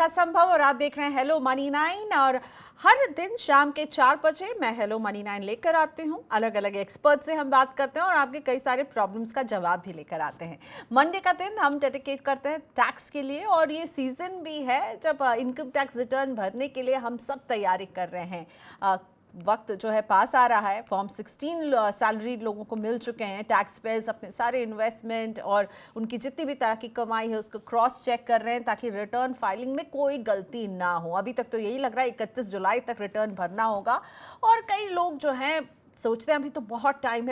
का संभव और आप देख रहे हैं हेलो मनी 9। और हर दिन शाम के 4 बजे मैं हेलो मनी 9 लेकर आती हूँ। अलग अलग एक्सपर्ट से हम बात करते हैं और आपके कई सारे प्रॉब्लम्स का जवाब भी लेकर आते हैं। मंडे का दिन हम डेडिकेट करते हैं टैक्स के लिए और ये सीजन भी है जब इनकम टैक्स रिटर्न भरने के लिए हम सब तैयारी कर रहे हैं। वक्त जो है पास आ रहा है। फॉर्म 16 सैलरी लोगों को मिल चुके हैं। टैक्स पेयर्स अपने सारे इन्वेस्टमेंट और उनकी जितनी भी तरह की कमाई है उसको क्रॉस चेक कर रहे हैं ताकि रिटर्न फाइलिंग में कोई गलती ना हो। अभी तक तो यही लग रहा है 31 जुलाई तक रिटर्न भरना होगा और कई लोग जो हैं सोचते हैं अभी तो बहुत टाइम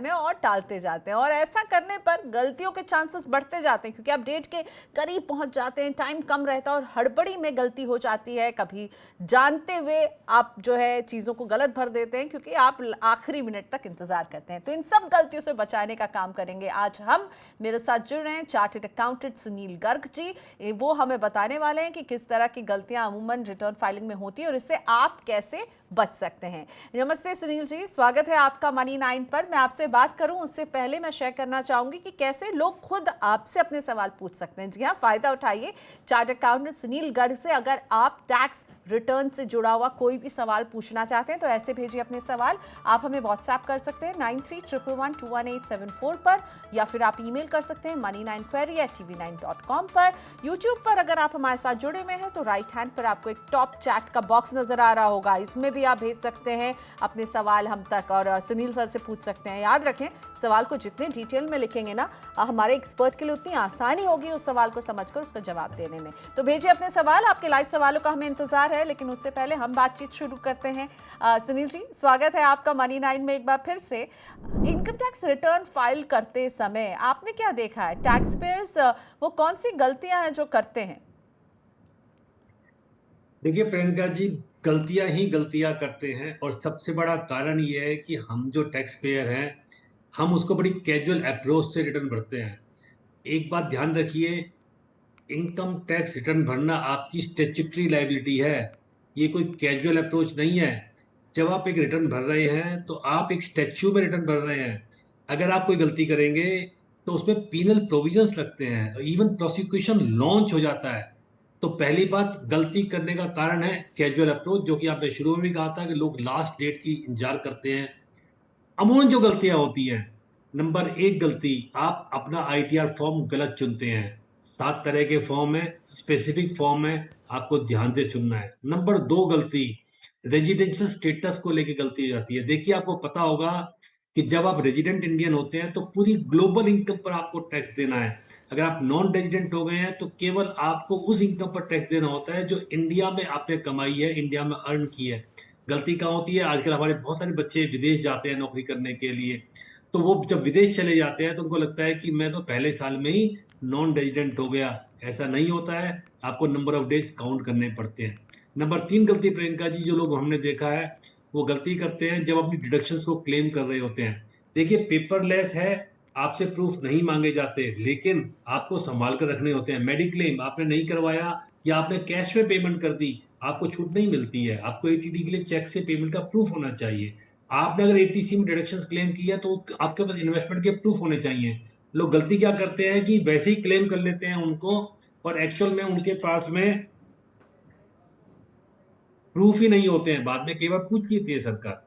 है और टालते जाते हैं और ऐसा करने पर गलतियों के चांसेस बढ़ते जाते हैं क्योंकि आप डेट के करीब पहुंच जाते हैं, टाइम कम रहता है और हड़बड़ी में गलती हो जाती है। कभी जानते हुए आप जो है चीज़ों को गलत भर देते हैं क्योंकि आप आखिरी मिनट तक इंतजार करते हैं। तो इन सब गलतियों से बचाने का काम करेंगे आज हम। मेरे साथ जुड़ रहे हैं चार्टर्ड अकाउंटेंट सुनील गर्ग जी। वो हमें बताने वाले हैं कि किस तरह की गलतियां अमूमन रिटर्न फाइलिंग में होती है और इससे आप कैसे बच सकते हैं। नमस्ते सुनील जी, स्वागत है आपका मनी 9 पर। मैं आपसे बात करूं उससे पहले मैं शेयर करना चाहूंगी कि कैसे लोग खुद आपसे अपने सवाल पूछ सकते हैं। जी हाँ, फायदा उठाइए चार्टर्ड अकाउंटेंट सुनील गर्ग से। अगर आप टैक्स रिटर्न से जुड़ा हुआ कोई भी सवाल पूछना चाहते हैं तो ऐसे भेजिए अपने सवाल। आप हमें व्हाट्सएप कर सकते हैं 9311121874 पर या फिर आप ईमेल कर सकते हैं money9query@tv9.com पर। यूट्यूब पर अगर आप हमारे साथ जुड़े हुए हैं तो राइट हैंड पर आपको एक टॉप चैट का बॉक्स नजर आ रहा होगा, इसमें भी आप भेज सकते हैं अपने सवाल हम तक और सुनील सर से पूछ सकते हैं। याद रखें, सवाल को जितने डिटेल में लिखेंगे ना हमारे एक्सपर्ट के लिए उतनी आसानी होगी उस सवाल को समझकर उसका जवाब देने में। तो भेजिए अपने सवाल। आपके लाइव सवालों का हमें इंतजार है, लेकिन उससे पहले हम बातचीत शुरू करते हैं। सुनील जी, स्वागत है आपका मनी 9 में एक बार फिर से। इनकम टैक्स रिटर्न फाइल करते समय आपने क्या देखा है? टैक्स पेयर्स वो कौन सी गलतियां हैं जो करते हैं? देखिए प्रियंका जी, गलतियां ही गलतियां करते हैं और सबसे बड़ा कारण ये है कि हम जो टैक्स पेयर हैं हम उसको बड़ी कैजुअल अप्रोच से रिटर्न भरते हैं। एक बात ध्यान रखिए, इनकम टैक्स रिटर्न भरना आपकी स्टेच्यूटरी लायबिलिटी है, ये कोई कैजुअल अप्रोच नहीं है। जब आप एक रिटर्न भर रहे हैं तो आप एक स्टैच्यू में रिटर्न भर रहे हैं। अगर आप कोई गलती करेंगे तो उसमें पीनल प्रोविजंस लगते हैं, इवन प्रोसिक्यूशन लॉन्च हो जाता है। तो पहली बात, गलती करने का कारण है कैजुअल अप्रोच, जो कि आपने शुरू में भी कहा था कि लोग लास्ट डेट की इंतजार करते हैं। अमूमन जो गलतियां होती हैं, नंबर एक गलती, आप अपना आईटीआर फॉर्म गलत चुनते हैं। 7 तरह के फॉर्म है, स्पेसिफिक फॉर्म है, आपको ध्यान से चुनना है। नंबर दो गलती, रेजिडेंशियल स्टेटस को लेके गलती हो जाती है। देखिए, आपको पता होगा कि जब आप रेजिडेंट इंडियन होते हैं तो पूरी ग्लोबल इनकम पर आपको टैक्स देना है। अगर आप नॉन रेजिडेंट हो गए हैं तो केवल आपको उस इनकम पर टैक्स देना होता है जो इंडिया में आपने कमाई है, इंडिया में अर्न की है। गलती कहाँ होती है? आजकल हमारे बहुत सारे बच्चे विदेश जाते हैं नौकरी करने के लिए, तो वो जब विदेश चले जाते हैं तो उनको लगता है कि मैं तो पहले साल में ही नॉन रेजिडेंट हो गया। ऐसा नहीं होता है, आपको नंबर ऑफ डेज काउंट करने पड़ते हैं। नंबर तीन गलती प्रियंका जी, जो लोग हमने देखा है वो गलती करते हैं जब अपनी डिडक्शंस को क्लेम कर रहे होते हैं। देखिए, पेपरलेस है, आपसे प्रूफ नहीं मांगे जाते, लेकिन आपको संभाल कर रखने होते हैं। मेडिक्लेम आपने नहीं करवाया या आपने कैश में पेमेंट कर दी, आपको छूट नहीं मिलती है। आपको एटीडी के लिए चेक से पेमेंट का प्रूफ होना चाहिए। आपने अगर एटीसी में डिडक्शंस क्लेम किया तो आपके पास इन्वेस्टमेंट के प्रूफ होने चाहिए। लोग गलती क्या करते हैं कि वैसे ही क्लेम कर लेते हैं उनको, और एक्चुअल में उनके पास में प्रूफ ही नहीं होते हैं। बाद में कई बार पूछ लेती है सरकार।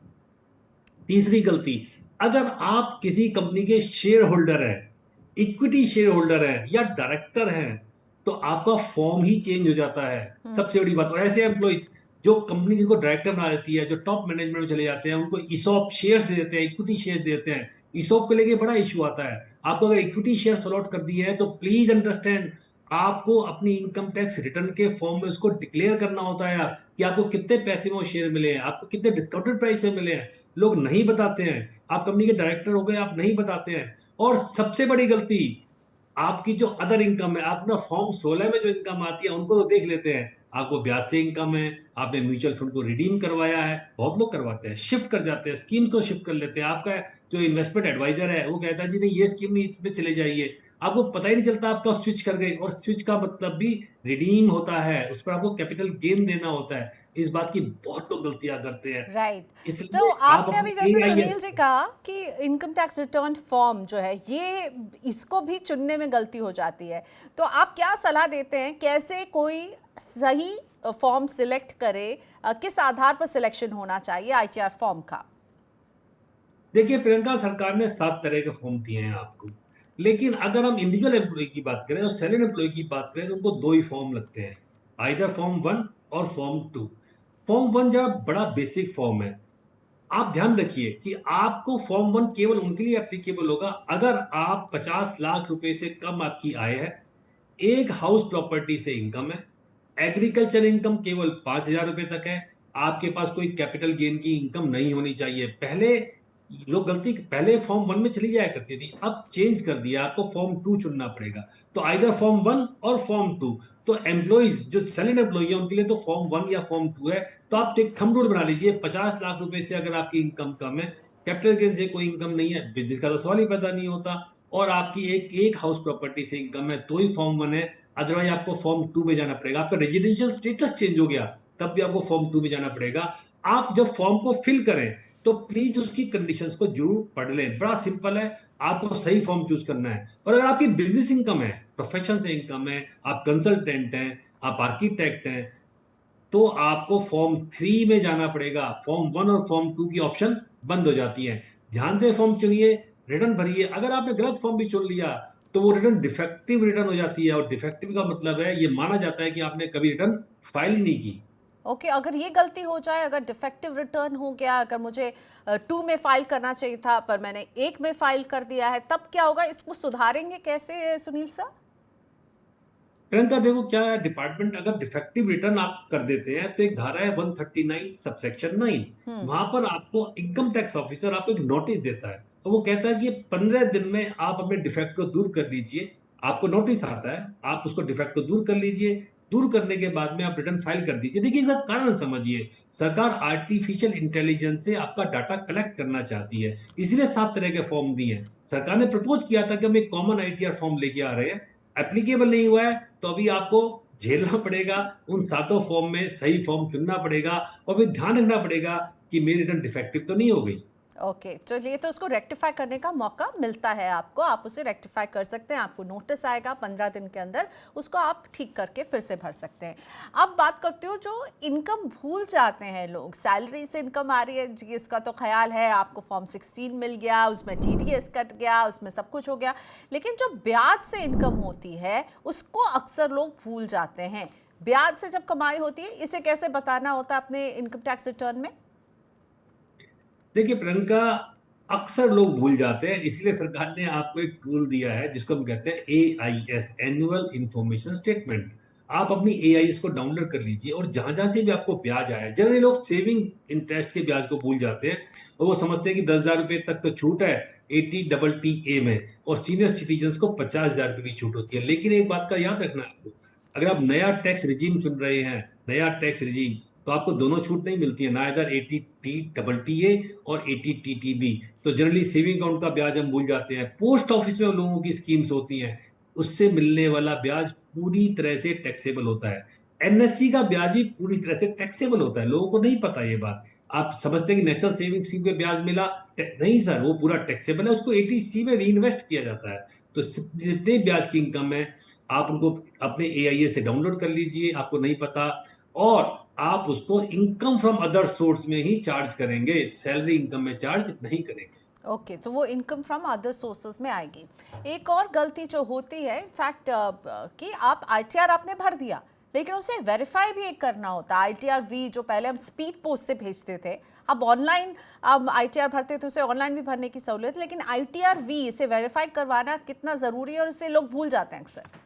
तीसरी गलती, अगर आप किसी कंपनी के शेयर होल्डर हैं, इक्विटी शेयर होल्डर हैं या डायरेक्टर हैं, तो आपका फॉर्म ही चेंज हो जाता है। सबसे बड़ी बात। और ऐसे एम्प्लॉइज जो कंपनी जिनको डायरेक्टर बना देती है, जो टॉप मैनेजमेंट में चले जाते हैं, उनको ईसॉप शेयर्स दे देते हैं, इक्विटी शेयर्स दे देते हैं। ईसॉप को लेके बड़ा इशू आता है। आपको अगर इक्विटी शेयर अलॉट कर दिए हैं तो प्लीज अंडरस्टैंड, आपको अपनी इनकम टैक्स रिटर्न के फॉर्म में उसको डिक्लेयर करना होता है कि आपको कितने पैसे में वो शेयर मिले हैं, आपको कितने डिस्काउंटेड प्राइस से मिले हैं। लोग नहीं बताते हैं। आप कंपनी के डायरेक्टर हो गए, आप नहीं बताते हैं। और सबसे बड़ी गलती, आपकी जो अदर इनकम है, आप अपना फॉर्म 16 में जो इनकम आती है उनको तो देख लेते हैं। आपको ब्याज से इनकम है, आपने म्यूचुअल फंड को रिडीम करवाया है, बहुत लोग करवाते हैं, शिफ्ट कर जाते हैं, स्कीम को शिफ्ट कर लेते हैं। आपका जो इन्वेस्टमेंट एडवाइजर है वो कहता है जी नहीं, ये स्कीम नहीं, इसमें चले जाइए। आपको पता ही नहीं चलता आप कब स्विच कर गए, और स्विच का मतलब भी रिडीम होता है, उस पर आपको कैपिटल गेन देना होता है। इस बात की बहुत लोग गलतियां करते हैं। राइट। तो इसलिए आप आपने अपनी अभी जैसे एआईएस, सुनील जी कहा कि इनकम टैक्स रिटर्न फॉर्म जो है ये, इसको भी चुनने में गलती हो जाती है, तो आप क्या सलाह देते हैं, कैसे कोई सही फॉर्म सिलेक्ट करे, किस आधार पर सिलेक्शन होना चाहिए आईटीआर फॉर्म का? देखिए प्रियंका, सरकार ने 7 तरह के फॉर्म दिए हैं आपको, लेकिन अगर हम इंडिविजुअल एम्प्लॉय की बात करें और सैलरी एम्प्लॉय की बात करें तो उनको दो ही फॉर्म लगते हैं, आइदर फॉर्म 1 और फॉर्म 2। फॉर्म 1 जरा बड़ा बेसिक फॉर्म है। आप ध्यान रखिए कि आपको फॉर्म 1 केवल उनके लिए एप्लीकेबल होगा अगर आप 50 लाख रुपए से कम आपकी आय है, एक हाउस प्रॉपर्टी से इनकम है, एग्रीकल्चर इनकम केवल 5,000 रुपए तक है, आपके पास कोई कैपिटल गेन की इनकम नहीं होनी चाहिए। पहले लोग गलती, पहले फॉर्म 1 में चली जाया करती थी, अब चेंज कर दिया, आपको फॉर्म 2 चुनना पड़ेगा। तो आइदर फॉर्म 1 और फॉर्म 2। तो एम्प्लॉइज जो सैलरी एम्प्लॉई है उनके लिए तो फॉर्म 1 या फॉर्म 2 है। तो आप एक थंब रूल बना लीजिए, 50 लाख रुपए से अगर आपकी इनकम कम है, कैपिटल गेन से कोई इनकम नहीं है, बिजनेस का तो सवाल ही पैदा नहीं होता, और आपकी एक एक हाउस प्रॉपर्टी से इनकम है, तो ही फॉर्म 1 है। अदरवाइज आपको फॉर्म 2 में जाना पड़ेगा। आपका रेजिडेंशियल स्टेटस चेंज हो गया तब भी आपको फॉर्म 2 में जाना पड़ेगा। आप जब फॉर्म को फिल करें तो प्लीज उसकी कंडीशंस को जरूर पढ़ लें। बड़ा सिंपल है, आपको सही फॉर्म चूज करना है। और अगर आपकी बिजनेस इनकम है, प्रोफेशन से इनकम है, आप कंसल्टेंट हैं, आप आर्किटेक्ट हैं, तो आपको फॉर्म 3 में जाना पड़ेगा। फॉर्म 1 और फॉर्म 2 की ऑप्शन बंद हो जाती है। ध्यान से फॉर्म चुनिए, रिटर्न भरिए। अगर आपने गलत फॉर्म भी चुन लिया तो वो रिटर्न डिफेक्टिव रिटर्न हो जाती है, और डिफेक्टिव का मतलब है ये माना जाता है कि आपने कभी रिटर्न फाइल नहीं की। ओके, अगर ये गलती हो जाए, अगर डिफेक्टिव रिटर्न हो गया, अगर मुझे 2 में फाइल करना चाहिए था पर मैंने 1 में फाइल कर दिया है, तब क्या होगा? इसको सुधारेंगे कैसे सुनील सर? प्रियंका देखो क्या है, डिपार्टमेंट अगर डिफेक्टिव रिटर्न आप कर देते हैं तो एक धारा है 139 सबसेक्शन 9, हम्म। वहां पर आपको इनकम टैक्स ऑफिसर आपको एक नोटिस देता है, और वो कहता है कि 15 दिन में आप अपने डिफेक्ट को दूर कर लीजिए। आपको नोटिस आता है, आप उसको डिफेक्ट को दूर कर लीजिए। दूर करने के बाद में आप रिटर्न फाइल कर दीजिए। देखिए इसका कारण समझिए, सरकार आर्टिफिशियल इंटेलिजेंस से आपका डाटा कलेक्ट करना चाहती है, इसलिए 7 तरह के फॉर्म दिए हैं। सरकार ने प्रपोज किया था कि हम एक कॉमन आईटीआर फॉर्म लेके आ रहे हैं, एप्लीकेबल नहीं हुआ है तो अभी आपको झेलना पड़ेगा। उन 7 फॉर्म में सही फॉर्म चुनना पड़ेगा, और फिर ध्यान रखना पड़ेगा कि मेरी रिटर्न डिफेक्टिव तो नहीं हो गई। ओके, चलिए, तो उसको रेक्टिफाई करने का मौका मिलता है आपको, आप उसे रेक्टिफाई कर सकते हैं, आपको नोटिस आएगा 15 दिन के अंदर, उसको आप ठीक करके फिर से भर सकते हैं। अब बात करते हो जो इनकम भूल जाते हैं लोग, सैलरी से इनकम आ रही है जी, इसका तो ख्याल है, आपको फॉर्म 16 मिल गया, उसमें टीडीएस कट गया, उसमें सब कुछ हो गया, लेकिन जो ब्याज से इनकम होती है उसको अक्सर लोग भूल जाते हैं। ब्याज से जब कमाई होती है, इसे कैसे बताना होता है अपने इनकम टैक्स रिटर्न में? देखिए प्रियंका, अक्सर लोग भूल जाते हैं, इसलिए सरकार ने आपको एक टूल दिया है जिसको हम कहते हैं एआईएस, एनुअल इंफॉर्मेशन स्टेटमेंट। आप अपनी एआईएस को डाउनलोड कर लीजिए, और जहां जहां से भी आपको ब्याज आया, जनरली लोग सेविंग इंटरेस्ट के ब्याज को भूल जाते हैं, और वो समझते हैं कि 10,000 रुपए तक तो छूट है 80TTA में, और सीनियर सिटीजन को 50,000 रुपए की छूट होती है। लेकिन एक बात का याद रखना है आपको, अगर आप नया टैक्स रिजीम चुन रहे हैं, नया टैक्स रिजीम, तो आपको दोनों छूट नहीं मिलती है, ना इधर 80TTA और 80TTB। तो जनरली सेविंग अकाउंट का ब्याज हम भूल जाते हैं। पोस्ट ऑफिस में उन लोगों की स्कीम्स होती हैं, उससे मिलने वाला ब्याज पूरी तरह से टैक्सेबल होता है। एनएससी का ब्याज भी पूरी तरह से टैक्सेबल होता है, लोगों को नहीं पता ये बात। आप समझते हैं कि नेशनल सेविंग स्कीम पे ब्याज मिला, नहीं सर, वो पूरा टैक्सेबल है, उसको एटीसी में री इन्वेस्ट किया जाता है। तो जितने ब्याज की इनकम है आप उनको अपने एआईए से डाउनलोड कर लीजिए, आपको नहीं पता, और आप उसको इनकम फ्रॉम अदर सोर्स में ही चार्ज करेंगे, सैलरी इनकम में चार्ज नहीं करेंगे। ओके, तो वो इनकम फ्रॉम अदर सोर्सेज में आएगी। एक और गलती जो होती है इनफैक्ट, कि आप आईटीआर आपने भर दिया, लेकिन उसे वेरीफाई भी एक करना होता है। आईटीआर वी जो पहले हम स्पीड पोस्ट से भेजते थे, अब ऑनलाइन, अब आईटीआर भरते थे, उसे ऑनलाइन भी भरने की सहूलियत, लेकिन आईटीआर वी इसे वेरीफाई करवाना कितना ज़रूरी है, और इसे लोग भूल जाते हैं अक्सर।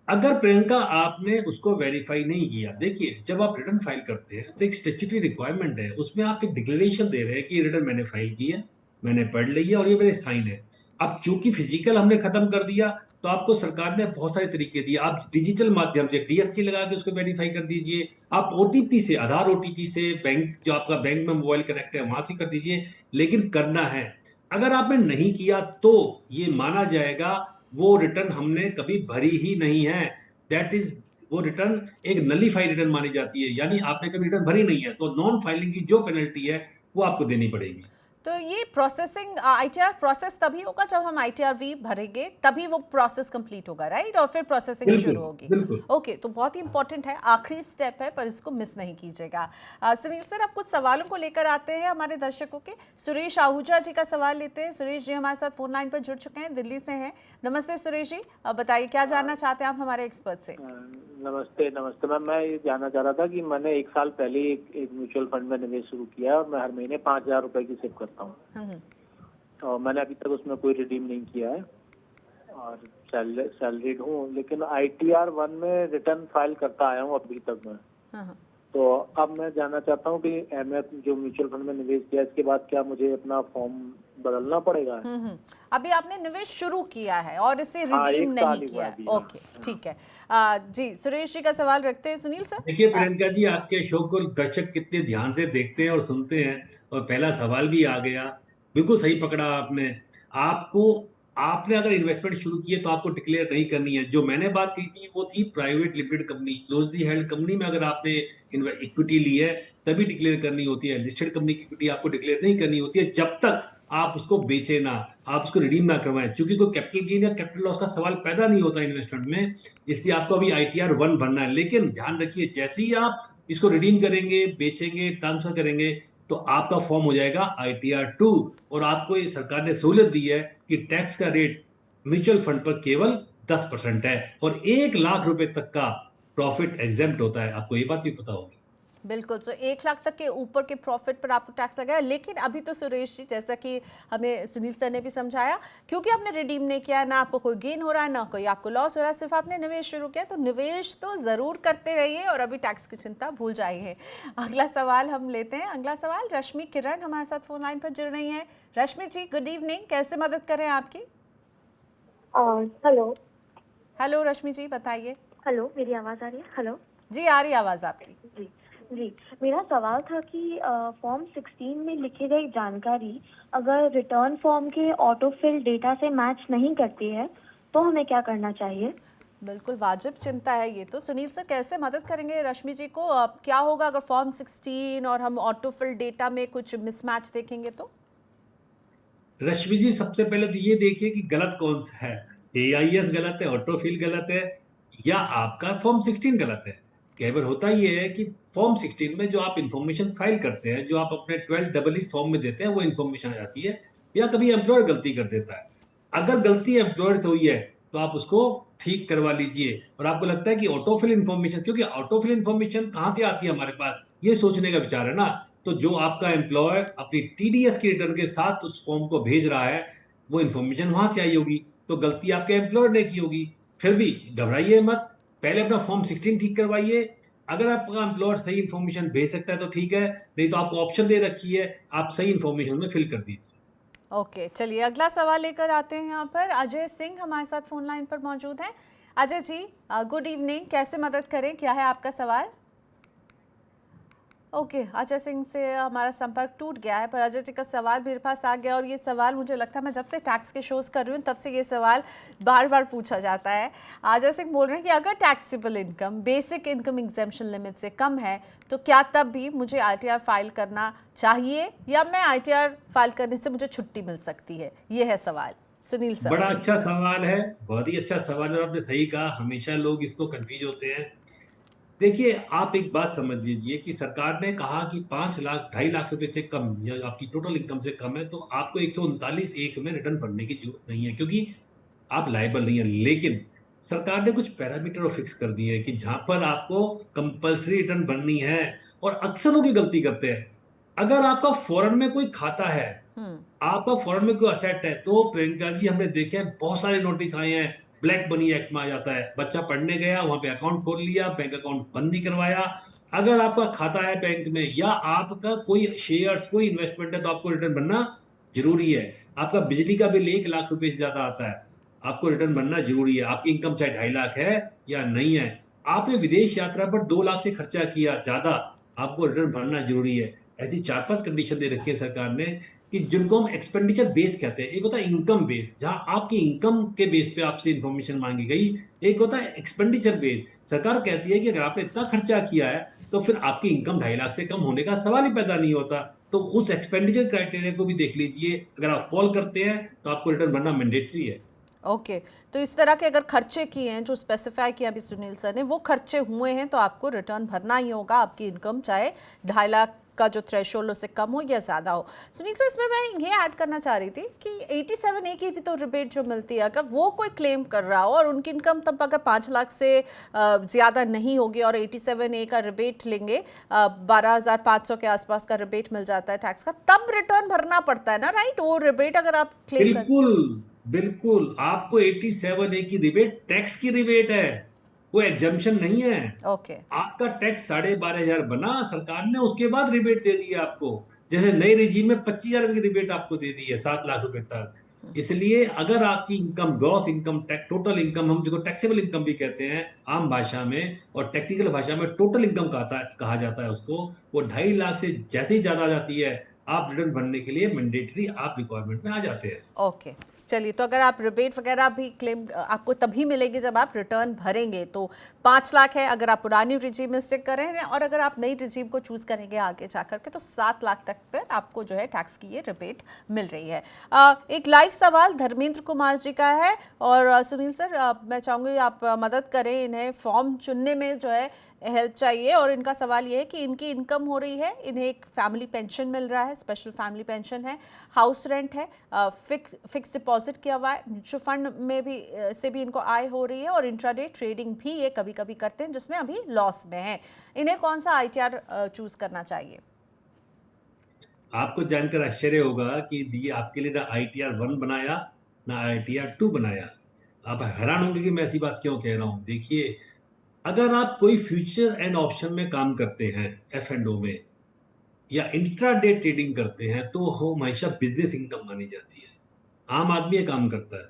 अगर प्रियंका आपने उसको वेरीफाई नहीं किया, देखिए जब आप रिटर्न फाइल करते हैं तो एक स्टेट्यूटरी रिक्वायरमेंट है, उसमें आप एक डिक्लेरेशन दे रहे हैं कि ये रिटर्न मैंने फाइल की है, मैंने पढ़ ली है, और ये मेरे साइन है। अब चूंकि फिजिकल हमने खत्म कर दिया, तो आपको सरकार ने बहुत सारे तरीके दिए। आप डिजिटल माध्यम से डीएससी लगा के उसको वेरीफाई कर दीजिए, आप ओटीपी से, आधार ओटीपी से, बैंक जो आपका बैंक में मोबाइल कनेक्ट है वहां से कर दीजिए, लेकिन करना है। अगर आपने नहीं किया तो ये माना जाएगा वो रिटर्न हमने कभी भरी ही नहीं है। दैट इज, वो रिटर्न एक नलीफाइड रिटर्न मानी जाती है, यानी आपने कभी रिटर्न भरी नहीं है, तो नॉन फाइलिंग की जो पेनल्टी है वो आपको देनी पड़ेगी। तो ये प्रोसेसिंग आईटीआर प्रोसेस तभी होगा जब हम आईटीआरवी भरेंगे, तभी वो प्रोसेस कंप्लीट होगा, राइट? और फिर प्रोसेसिंग बिल्कुल, शुरू होगी। बिल्कुल। ओके, तो बहुत ही इंपॉर्टेंट है, आखिरी स्टेप है, पर इसको मिस नहीं कीजिएगा। सुनील सर, आप कुछ सवालों को लेकर आते हैं हमारे दर्शकों के। सुरेश आहूजा जी का सवाल लेते हैं। सुरेश जी हमारे साथ फोन लाइन पर जुड़ चुके हैं, दिल्ली से हैं। नमस्ते सुरेश जी, बताइए क्या जानना चाहते हैं आप हमारे एक्सपर्ट से? नमस्ते नमस्ते मैम, मैं ये जानना चाह रहा था कि मैंने 1 साल पहले एक म्यूचुअल फंड में निवेश शुरू किया है और मैं हर महीने 5,000 रुपए की सेव करता हूँ। और मैंने अभी तक उसमें कोई रिडीम नहीं किया है और सैलरीड हूँ, लेकिन ITR 1 में रिटर्न फाइल करता आया हूँ अभी तक मैं। तो अब मैं जानना चाहता हूँ कि मैं जो म्यूचुअल फंड में निवेश किया इसके बाद क्या मुझे अपना फॉर्म बदलना पड़ेगा? अभी आपने निवेश शुरू किया है और इसे हाँ, रिडीम 1 साल नहीं ही किया हुआ है। अभी। ओके, ठीक है। जी, सुरेश जी का सवाल रखते हैं सुनील सर। देखिए प्रियंका जी, आपके शो को दर्शक कितने ध्यान से देखते हैं और सुनते हैं, और पहला सवाल भी आ गया। बिल्कुल सही पकड़ा आपने। आपको, आपने अगर इन्वेस्टमेंट शुरू की है तो आपको डिक्लेयर नहीं करनी है। जो मैंने बात की थी वो थी private limited company, closely held company में अगर आपने इक्विटी ली है तभी डिक्लेयर करनी होती है। लिस्टेड कंपनी की इक्विटी आपको डिक्लेयर नहीं करनी होती है जब तक आप उसको बेचे ना, आप उसको रिडीम ना करवाएं, क्योंकि कोई कैपिटल गेन या कैपिटल लॉस का सवाल पैदा नहीं होता इन्वेस्टमेंट में। इसलिए आपको अभी ITR 1 भरना है। लेकिन ध्यान रखिए, जैसे ही आप इसको रिडीम करेंगे, बेचेंगे, ट्रांसफर करेंगे, तो आपका फॉर्म हो जाएगा ITR 2। और आपको ये सरकार ने सहूलियत दी है कि टैक्स का रेट म्यूचुअल फंड पर केवल 10% है और 1 लाख रुपए तक का प्रॉफिट एग्जेम्प्ट होता है। आपको ये बात भी पता होगी। बिल्कुल, तो 1 लाख तक के ऊपर के प्रॉफिट पर आपको टैक्स लगेगा। लेकिन अभी तो सुरेश जी, जैसा कि हमें सुनील सर ने भी समझाया, क्योंकि आपने रिडीम नहीं किया, ना आपको कोई गेन हो रहा है ना कोई आपको लॉस हो रहा है, सिर्फ आपने निवेश शुरू किया, तो निवेश तो ज़रूर करते रहिए और अभी टैक्स की चिंता भूल जाइए। अगला सवाल हम लेते हैं। अगला सवाल रश्मि किरण हमारे साथ फोन लाइन पर जुड़ रही हैं। रश्मि जी, गुड इवनिंग, कैसे मदद करें आपकी? हेलो। हेलो रश्मि जी, बताइए। हेलो, मेरी आवाज़ आ रही है? हेलो जी, आ रही आवाज़ आपकी। जी जी। मेरा सवाल था कि फॉर्म 16 में लिखी गई जानकारी अगर रिटर्न फॉर्म के ऑटोफिल डेटा से मैच नहीं करती है तो हमें क्या करना चाहिए? बिल्कुल वाजिब चिंता है ये तो। सुनील सर, कैसे मदद करेंगे रश्मि जी को? क्या होगा अगर फॉर्म 16 और हम ऑटोफिल डेटा में कुछ मिसमैच देखेंगे तो? रश्मि जी, सबसे पहले तो ये देखिए कि गलत कौन सा है। AIS गलत है, ऑटोफिल गलत है, या आपका फॉर्म 16 गलत है। कई बार होता ये है कि फॉर्म 16 में जो आप इंफॉर्मेशन फाइल करते हैं, जो आप अपने 12EE फॉर्म में देते हैं, वो इंफॉर्मेशन आ जाती है, या कभी एम्प्लॉयर गलती कर देता है। अगर गलती एम्प्लॉयर से हुई है तो आप उसको ठीक करवा लीजिए। और आपको लगता है कि ऑटोफिल इंफॉर्मेशन, क्योंकि ऑटोफिल इंफॉर्मेशन कहाँ से आती है हमारे पास, ये सोचने का विचार है ना। तो जो आपका एम्प्लॉयर अपनी TDS की रिटर्न के साथ उस फॉर्म को भेज रहा है, वो इन्फॉर्मेशन वहां से आई होगी, तो गलती आपके एम्प्लॉयर ने की होगी। फिर भी घबराइए मत, पहले अपना फॉर्म 16 ठीक करवाइए। अगर आपका एम्प्लॉयर सही इन्फॉर्मेशन भेज सकता है तो ठीक है, नहीं तो आपको ऑप्शन दे रखी है, आप सही इन्फॉर्मेशन में फिल कर दीजिए। ओके, चलिए अगला सवाल लेकर आते हैं। यहाँ पर अजय सिंह हमारे साथ फोन लाइन पर मौजूद हैं। अजय जी, गुड इवनिंग, कैसे मदद करें, क्या है आपका सवाल? ओके, अजय सिंह से हमारा संपर्क टूट गया है, पर अजय जी का सवाल मेरे पास आ गया। और ये सवाल मुझे लगता है, मैं जब से टैक्स के शोज़ कर रही हूँ तब से ये सवाल बार बार पूछा जाता है। अजय सिंह बोल रहे हैं कि अगर taxable income basic income exemption limit से कम है तो क्या तब भी मुझे ITR फाइल करना चाहिए, या मैं ITR फाइल करने से मुझे छुट्टी मिल सकती है? ये है सवाल सुनील सर। बड़ा अच्छा सवाल है, बहुत ही अच्छा सवाल है, और आपने सही कहा, हमेशा लोग इसको कंफ्यूज होते हैं। देखिए, आप एक बात समझ लीजिए कि सरकार ने कहा कि 5 लाख 2.5 लाख रुपए से कम या आपकी टोटल इनकम से कम है तो आपको 139(1) में रिटर्न भरने की जरूरत नहीं है, क्योंकि आप लायबल नहीं है। लेकिन सरकार ने कुछ पैरामीटर फिक्स कर दिए हैं कि जहां पर आपको कंपलसरी रिटर्न भरनी है, और अक्सर लोग ये गलती करते हैं। अगर आपका फॉरेन में कोई खाता है, आपका फॉरेन में कोई असेट है, तो प्रियंका जी हमने देखे हैं बहुत सारे नोटिस आए हैं, ब्लैक मनी एक्ट में आ जाता है। बच्चा पढ़ने गया, वहां पे अकाउंट खोल लिया, बैंक अकाउंट बंद नहीं करवाया। अगर आपका खाता है बैंक में, या आपका कोई शेयर्स, कोई इन्वेस्टमेंट है, तो आपको रिटर्न भरना जरूरी है। आपका बिजली का बिल 1 लाख रुपए से ज्यादा आता है, आपको रिटर्न भरना जरूरी है। आपकी इनकम चाहे 2.5 लाख है या नहीं है, आपने विदेश यात्रा पर 2 लाख से खर्चा किया ज्यादा, आपको रिटर्न भरना जरूरी है। ऐसी 4-5 कंडीशन दे रखी है सरकार ने, कि जिनको हम एक्सपेंडिचर बेस कहते हैं। एक होता है इनकम बेस, जहां आपकी इनकम के बेस पे आपसे इंफॉर्मेशन मांगी गई। एक होता है एक्सपेंडिचर बेस, सरकार कहती है कि अगर आपने इतना खर्चा किया है तो फिर आपकी इनकम 2.5 लाख से कम होने का सवाल ही पैदा नहीं होता। तो उस एक्सपेंडिचर क्राइटेरिया को भी देख लीजिए, अगर आप फॉल करते हैं तो आपको रिटर्न भरना मैंडेटरी है। ओके, तो इस तरह के अगर खर्चे किए हैं जो स्पेसिफाई किया अभी सुनील सर ने, वो खर्चे हुए हैं तो आपको रिटर्न भरना ही होगा, आपकी इनकम चाहे 2.5 लाख का जो थ्रेशोल्ड उससे कम हो या ज़्यादा हो। सुनील सर, इसमें मैं ये ऐड करना चाह रही थी कि 87A की भी तो रिबेट जो मिलती है, अगर वो कोई क्लेम कर रहा हो और उनकी इनकम तब अगर 5 लाख से ज़्यादा नहीं होगी और 87A का रिबेट लेंगे, 12,500 के आसपास का रिबेट मिल जाता है टैक्स का, तब रिटर्न भरना पड़ता है ना, राइट? वो रिबेट अगर आप क्लेम कर, बिल्कुल बिल्कुल, आपको 87A की रिबेट टैक्स की रिबेट है, वो एग्जम्पशन नहीं है। ओके, आपका टैक्स 12,500 बना, सरकार ने उसके बाद रिबेट दे दी है आपको। जैसे नए रिजीम में 25,000 की रिबेट आपको दे दी है 7 लाख रुपए तक। इसलिए अगर आपकी income, gross income, total income, हम जिसको टैक्सेबल इनकम भी कहते हैं आम भाषा में, और टेक्निकल भाषा में टोटल इनकम कहा जाता है उसको, वो 2.5 लाख से जैसे ही ज्यादा आ जाती है, आप रिटर्न भरने के लिए मैंडेटरी आप रिक्वायरमेंट में आ जाते हैं। ओके, चलिए, तो अगर आप रिबेट वगैरह भी क्लेम आपको तभी मिलेगी जब आप रिटर्न भरेंगे। तो 5 लाख है अगर आप पुरानी रिजीम में स्टिक कर रहे हैं, और अगर आप नई रिजीम को चूज करेंगे आगे जाकर के तो 7 लाख तक पर आपको जो है टैक्स की ये रिबेट मिल रही है। एक लाइव सवाल धर्मेंद्र कुमार जी का है, और सुनील सर, मैं चाहूँगी आप मदद करें, इन्हें फॉर्म चुनने में जो है हेल्प चाहिए। और इनका सवाल ये है कि इनकी इनकम हो रही है, इन्हें एक फैमिली पेंशन मिल रहा है, स्पेशल फैमिली पेंशन है, हाउस रेंट है, फिक्स डिपॉजिट किया हुआ है, म्यूचुअल फंड में भी से भी इनको आय हो रही है, और इंट्राडे ट्रेडिंग भी ये कभी कभी करते हैं जिसमें अभी लॉस में है। इन्हें कौन सा ITR चूज करना चाहिए? आपको जानकर आश्चर्य होगा कि दिए आपके लिए ना ITR 1 बनाया ना ITR 2 बनाया। आप हैरान होंगे कि मैं ऐसी बात क्यों कह रहा हूं। देखिए, अगर आप कोई फ्यूचर एंड ऑप्शन में काम करते हैं, F&O में, या इंट्राडे ट्रेडिंग करते हैं, तो वो हमेशा बिजनेस इनकम मानी जाती है। आम आदमी ये काम करता है,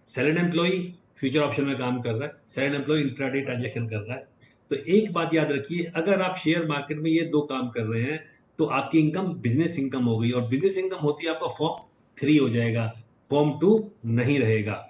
सैलरीड एम्प्लॉय फ्यूचर ऑप्शन में काम कर रहा है, सैलरीड एम्प्लॉय इंट्राडे ट्रांजेक्शन कर रहा है। तो एक बात याद रखिए, अगर आप शेयर मार्केट में ये 2 काम कर रहे हैं तो आपकी इनकम बिजनेस इनकम हो गई, और बिजनेस इनकम होती है आपका फॉर्म 3 हो जाएगा, फॉर्म 2 नहीं रहेगा।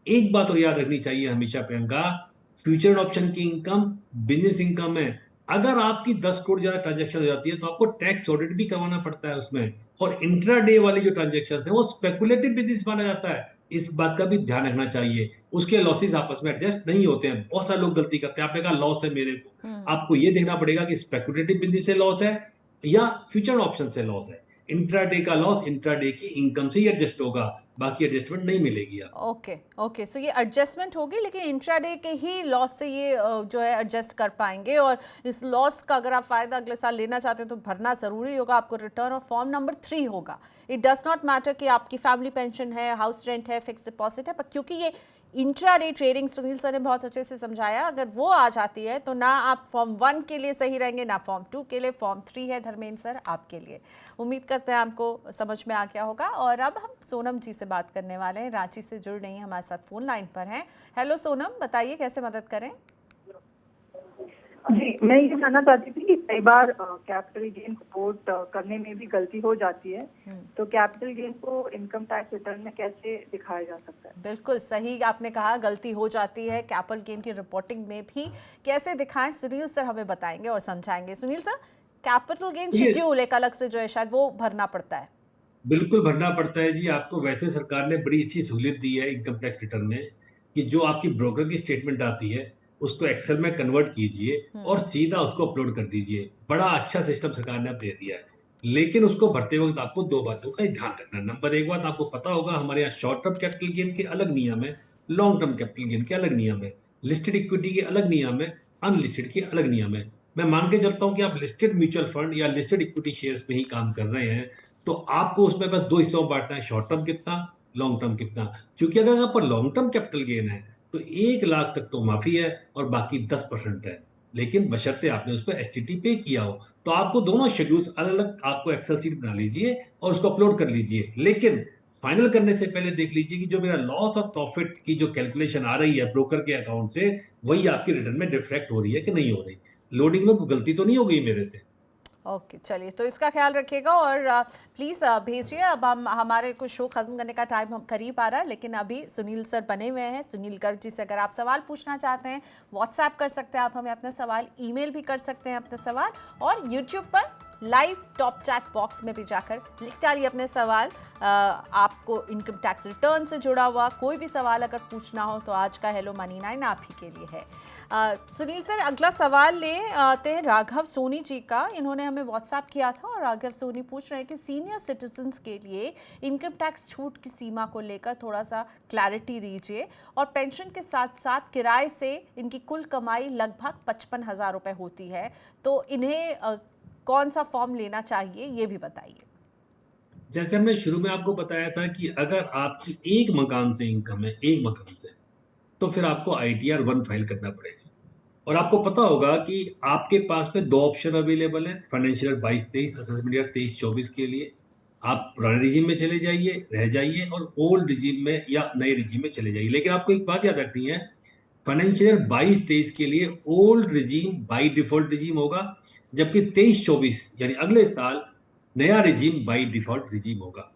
एक बात और याद रखनी चाहिए हमेशा प्रियंका, फ्यूचर ऑप्शन की इनकम बिजनेस इनकम है। अगर आपकी 10 करोड़ ज्यादा ट्रांजेक्शन हो जाती है तो आपको टैक्स ऑडिट भी करवाना पड़ता है उसमें। और इंट्राडे वाली जो ट्रांजेक्शन है वो स्पेकुलेटिव बिजनेस माना जाता है, इस बात का भी ध्यान रखना चाहिए। उसके लॉसेस आपस में एडजस्ट नहीं होते हैं। बहुत सारे लोग गलती करते हैं, आपने कहा लॉस है मेरे को, आपको ये देखना पड़ेगा कि स्पेकुलेटिव बिजनेस से लॉस है या फ्यूचर ऑप्शन से लॉस है। इंट्राडे का लॉस इंट्राडे की इनकम से ही एडजस्ट होगा, बाकी एडजस्टमेंट नहीं मिलेगी आपको। ओके, ओके, सो ये एडजस्टमेंट होगी, लेकिन इंट्राडे के ही लॉस से ये जो है एडजस्ट कर पाएंगे, और इस लॉस का अगर आप फायदा अगले साल लेना चाहते हैं तो भरना जरूरी होगा आपको रिटर्न, और फॉर्म नंबर 3 होगा। इट डज नॉट मैटर कि आपकी फैमिली पेंशन है, हाउस रेंट है, फिक्स डिपॉजिट है, पर क्योंकि ये इंट्राडे ट्रेडिंग सुनील सर ने बहुत अच्छे से समझाया, अगर वो आ जाती है तो ना आप फॉर्म 1 के लिए सही रहेंगे ना फॉर्म 2 के लिए। फॉर्म 3 है धर्मेंद्र सर आपके लिए। उम्मीद करते हैं आपको समझ में आ गया होगा। और अब हम सोनम जी से बात करने वाले हैं, रांची से जुड़ रही हैं, हमारे साथ फोन लाइन पर हैं। हेलो सोनम, बताइए कैसे मदद करें? जी, मैं ये जानना चाहती थी कि कई बार कैपिटल गेन रिपोर्ट करने में भी गलती हो जाती है, तो कैपिटल गेन को इनकम टैक्स रिटर्न में कैसे दिखाया जा सकता है? बिल्कुल सही आपने कहा, गलती हो जाती है कैपिटल गेन की रिपोर्टिंग में भी। कैसे दिखाएं, सुनील सर हमें बताएंगे और समझाएंगे। Sunil sir, capital gain schedule एक अलग से जो है शायद वो भरना पड़ता है। बिल्कुल भरना पड़ता है जी आपको। वैसे सरकार ने बड़ी अच्छी सहूलियत दी है इनकम टैक्स रिटर्न में, कि जो आपकी ब्रोकर की स्टेटमेंट आती है उसको एक्सेल में कन्वर्ट कीजिए और सीधा उसको अपलोड कर दीजिए। बड़ा अच्छा सिस्टम सरकार ने अब दे दिया है, लेकिन उसको भरते वक्त आपको 2 बातों का ध्यान रखना है। नंबर 1 बात, आपको पता होगा हमारे यहाँ शॉर्ट टर्म कैपिटल गेन के अलग नियम है, लॉन्ग टर्म कैपिटल गेन के अलग नियम है, लिस्टेड इक्विटी के अलग नियम है, अनलिस्टेड के अलग नियम है। मैं मान के चलता हूँ कि आप लिस्टेड म्यूचुअल फंड या लिस्टेड इक्विटी शेयर्स में ही काम कर रहे हैं, तो आपको उसमें बस 2 हिस्सों में बांटना है, शॉर्ट टर्म कितना, लॉन्ग टर्म कितना। क्योंकि अगर आप पर लॉन्ग टर्म कैपिटल गेन है तो 1 लाख तक तो माफी है और बाकी 10% है, लेकिन बशर्ते आपने उस पर एसटीटी पे किया हो। तो आपको दोनों शेड्यूल्स अलग अलग आपको एक्सेल शीट बना लीजिए और उसको अपलोड कर लीजिए। लेकिन फाइनल करने से पहले देख लीजिए कि जो मेरा लॉस और प्रॉफिट की जो कैलकुलेशन आ रही है ब्रोकर के अकाउंट से, वही आपकी रिटर्न में रिफ्लेक्ट हो रही है कि नहीं हो रही। लोडिंग में कोई गलती तो नहीं हो गई मेरे से? ओके चलिए, तो इसका ख्याल रखिएगा और प्लीज़ भेजिए। अब हम हमारे को शो ख़त्म करने का टाइम हम करीब आ रहा है, लेकिन अभी सुनील सर बने हुए हैं। सुनील गर्ग जी से अगर आप सवाल पूछना चाहते हैं, व्हाट्सएप कर सकते हैं आप हमें अपना सवाल, ईमेल भी कर सकते हैं अपने सवाल, और यूट्यूब पर लाइव टॉप चैट बॉक्स में भी जाकर लिख डालिए अपने सवाल। आपको इनकम टैक्स रिटर्न से जुड़ा हुआ कोई भी सवाल अगर पूछना हो तो आज का हेलो मनी 9 आप ही के लिए है। सुनील सर, अगला सवाल ले आते हैं राघव सोनी जी का। इन्होंने हमें व्हाट्सएप किया था और राघव सोनी पूछ रहे हैं कि सीनियर सिटीजन्स के लिए इनकम टैक्स छूट की सीमा को लेकर थोड़ा सा क्लैरिटी दीजिए, और पेंशन के साथ साथ किराए से इनकी कुल कमाई लगभग 55,000 रुपये होती है, तो इन्हें कौन सा फॉर्म लेना चाहिए ये भी बताइए। जैसे हमने शुरू में आपको बताया था कि अगर आपकी एक मकान से इनकम है, एक मकान से, तो फिर आपको ITR 1 फाइल करना पड़ेगा। और आपको पता होगा कि आपके पास में 2 ऑप्शन अवेलेबल हैं फाइनेंशियल 22-23, असेसमेंट ईयर 23-24 के लिए। आप पुराने रिजीम में चले जाइए, रह जाइए, और ओल्ड रिजीम में या नए रिजीम में चले जाइए। लेकिन आपको एक बात याद रखनी है, फाइनेंशियल 22-23 के लिए old regime by default regime होगा, जबकि 23-24 यानी अगले साल नया रिजीम बाई डिफॉल्ट रिजीम होगा।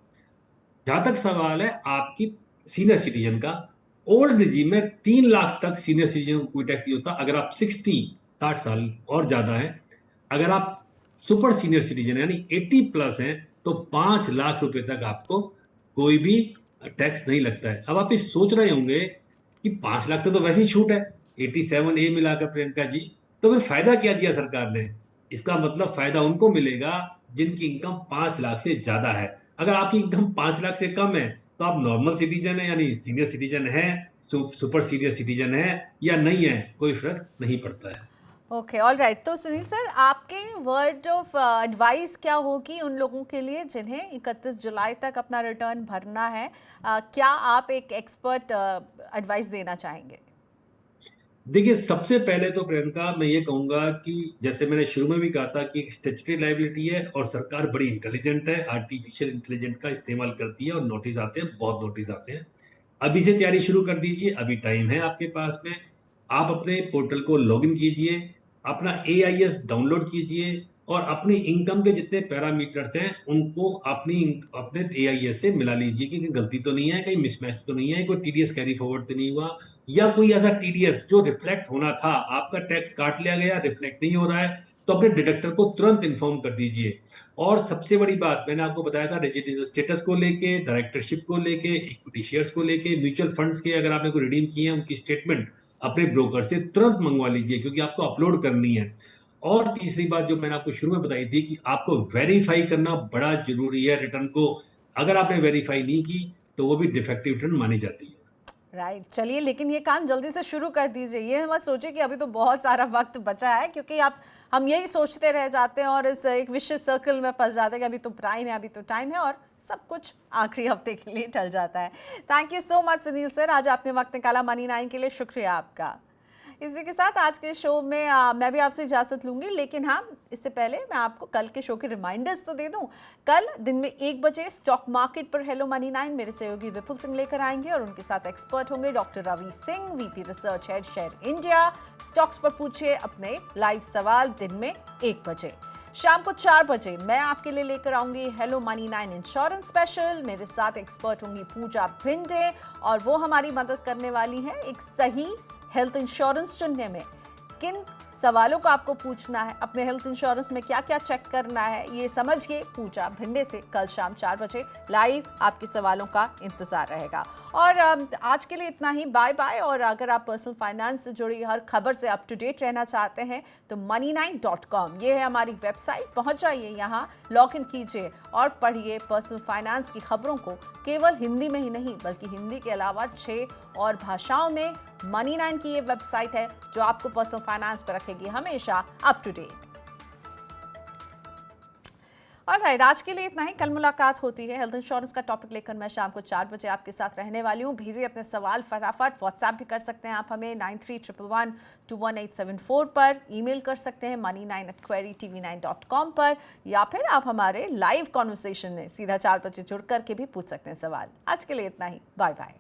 जहां तक सवाल है आपकी सीनियर सिटीजन का, ओल्ड रिजीम में 3 लाख तक सीनियर सिटीजन को कोई टैक्स नहीं होता अगर आप 60 साल और ज्यादा है। अगर आप सुपर सीनियर सिटीजन यानी 80 प्लस हैं तो 5 लाख रुपए तक आपको कोई भी टैक्स नहीं लगता है। अब आप ये सोच रहे होंगे कि 5 लाख तक तो वैसे ही छूट है 87A मिलाकर प्रियंका जी, तो फिर फायदा क्या दिया सरकार ने? इसका मतलब फायदा उनको मिलेगा जिनकी इनकम 5 लाख से ज्यादा है। अगर आपकी इनकम 5 लाख से कम है तो आप नॉर्मल सिटीजन है यानी सीनियर सिटीजन है, सुपर सीनियर सिटीजन है या नहीं है, कोई फर्क नहीं पड़ता है। Okay, all right. तो सुनील सर, आपके वर्ड ऑफ एडवाइस क्या होगी उन लोगों के लिए जिन्हें 31 जुलाई तक अपना रिटर्न भरना है? क्या आप एक एक्सपर्ट एडवाइस देना चाहेंगे? देखिए, सबसे पहले तो प्रियंका मैं ये कहूंगा कि जैसे मैंने शुरू में भी कहा था कि एक स्टैट्यूटरी लायबिलिटी है और सरकार बड़ी इंटेलिजेंट है, आर्टिफिशियल इंटेलिजेंट का इस्तेमाल करती है और नोटिस आते हैं, बहुत नोटिस आते हैं। अभी से तैयारी शुरू कर दीजिए, अभी टाइम है आपके पास में। आप अपने पोर्टल को लॉगिन कीजिए, अपना AIS डाउनलोड कीजिए और अपनी इनकम के जितने पैरामीटर्स हैं उनको अपने AIS से मिला लीजिए कि गलती तो नहीं है, कहीं मिसमैच तो नहीं है, कोई TDS कैरी फॉरवर्ड तो नहीं हुआ, या कोई ऐसा TDS जो रिफ्लेक्ट होना था, आपका टैक्स काट लिया गया, रिफ्लेक्ट नहीं हो रहा है, तो अपने डिडक्टर को तुरंत इन्फॉर्म कर दीजिए। और सबसे बड़ी बात मैंने आपको बताया था रेजिडेंशियल स्टेटस को लेके, डायरेक्टरशिप को लेके, इक्विटी शेयर्स को लेके, म्यूचुअल फंड्स के अगर आपने कोई रिडीम किए हैं उनकी स्टेटमेंट अपने ब्रोकर से तुरंत मंगवा लीजिए क्योंकि आपको अपलोड करनी है। और तीसरी बात जो मैंने आपको शुरू में बताई थी कि आपको वेरीफाई करना बड़ा जरूरी है रिटर्न को। अगर आपने वेरीफाई नहीं की तो वो भी डिफेक्टिव रिटर्न मानी जाती है। राइट, चलिए, लेकिन ये काम जल्दी से शुरू कर दीजिए। ये मत सोचिए कि अभी तो बहुत सारा वक्त बचा है, क्योंकि हम यही सोचते रह जाते हैं और इस एक विशिष्ट सर्कल में फंस जाते हैं कि अभी तो प्राइम है, अभी तो टाइम है, और सब कुछ आखिरी हफ्ते के लिए टल जाता है। Thank you so much Sunil sir, आज आपने वक्त निकाला मनी 9 के लिए, शुक्रिया आपका। इसी के साथ आज के शो में मैं भी आपसे इजाज़त लूँगी, लेकिन हाँ, इससे पहले मैं आपको कल के शो के रिमाइंडर्स तो दे दूँ। कल दिन में 1 बजे स्टॉक मार्केट पर हेलो मनी 9 मेरे सहयोगी विपुल सिंह लेकर आएंगे और उनके साथ एक्सपर्ट होंगे doctor Ravi Singh, VP research head Share India. Stocks पर पूछिए अपने लाइव सवाल दिन में 1 बजे। शाम को 4 बजे मैं आपके लिए लेकर आऊंगी हेलो मनी 9 इंश्योरेंस स्पेशल। मेरे साथ एक्सपर्ट होंगी पूजा भिंडे और वो हमारी मदद करने वाली हैं एक सही हेल्थ इंश्योरेंस चुनने में। किन सवालों को आपको पूछना है, अपने हेल्थ इंश्योरेंस में क्या क्या चेक करना है, ये समझिए पूजा भिंडे से कल शाम 4 बजे लाइव आपके सवालों का इंतजार रहेगा। और आज के लिए इतना ही, बाय बाय। और अगर आप पर्सनल फाइनेंस से जुड़ी हर खबर से अप टू डेट रहना चाहते हैं तो money9.com ये है हमारी वेबसाइट। पहुंच जाइए, यहाँ लॉग इन कीजिए और पढ़िए पर्सनल फाइनेंस की खबरों को, केवल हिंदी में ही नहीं बल्कि हिंदी के अलावा 6 और भाषाओं में। मनी 9 की ये वेबसाइट है जो आपको पर्सनल फाइनेंस पर रखेगी हमेशा अप टू डेट। ऑलराइट, आज के लिए इतना ही। कल मुलाकात होती है हेल्थ इंश्योरेंस का टॉपिक लेकर। मैं शाम को 4 बजे आपके साथ रहने वाली हूँ। भेजिए अपने सवाल फटाफट। व्हाट्सएप भी कर सकते हैं आप हमें 9311121874 पर। ईमेल कर सकते हैं money9@querytv9.com पर, या फिर आप हमारे लाइव कॉन्वर्सेशन में सीधा 4 बजे जुड़ करके भी पूछ सकते हैं सवाल। आज के लिए इतना ही, बाय बाय।